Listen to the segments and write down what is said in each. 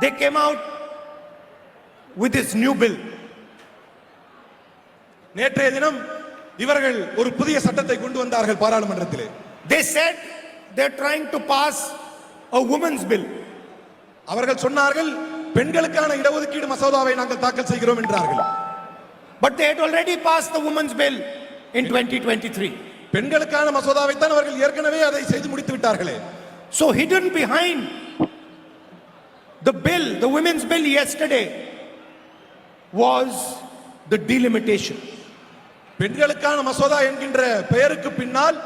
they came out with this new bill. நேற்றைய தினம் இவர்கள் ஒரு புதிய சட்டத்தை கொண்டு வந்தார்கள் பாராளுமன்றத்திலே. They said they're trying to pass a women's bill. அவர்கள் சொன்னார்கள் பெண்களுக்கான இடஒதுக்கீடு மசோதாவை நாங்கள் தாக்கல் செய்கிறோம் என்றார்கள். But they had already passed the women's bill in 2023. பெண்களுக்கான மசோதாவை தான் அவர்கள் ஏற்கனவே அதை செய்து முடித்து விட்டார்களே. So hidden behind the bill, the women's bill yesterday, was the delimitation. பெண்களுக்கான மசோதா என்கின்ற பெயருக்கு பின்னால்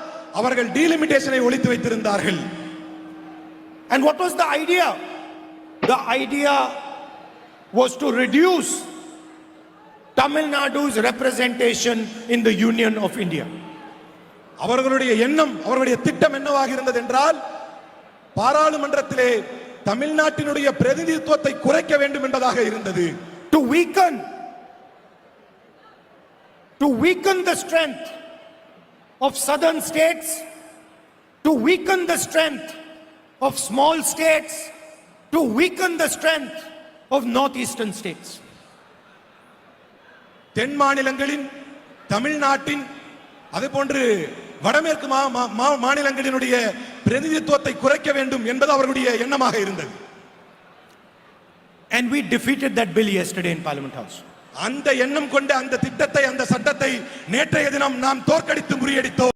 அவர்கள் டீலிமிட்டேஷனை ஒளித்து வைத்திருந்தார்கள். And what was the idea? The idea was to reduce Tamil Nadu's representation in the Union of India. அவர்களுடைய எண்ணம், அவர்களுடைய திட்டம் என்னவாக இருந்தது என்றால் பாராளுமன்றத்திலே தமிழ்நாட்டினுடைய பிரதிநிதித்துவத்தை குறைக்க வேண்டும் என்பதாக இருந்தது. To weaken the strength of southern states, to weaken the strength of small states, to weaken the strength of northeastern states. தென் மாநிலங்களின், தமிழ்நாட்டின், அதுபோன்று வடமேற்கு மாநிலங்களினுடைய பிரதிநிதித்துவத்தை குறைக்க வேண்டும் என்பது அவர்களுடைய எண்ணமாக இருந்தது. And we defeated that bill yesterday in Parliament House. அந்த எண்ணம் கொண்ட அந்த திட்டத்தை, அந்த சட்டத்தை நேற்றைய தினம் நாம் தோற்கடித்து முறியடித்தோம்.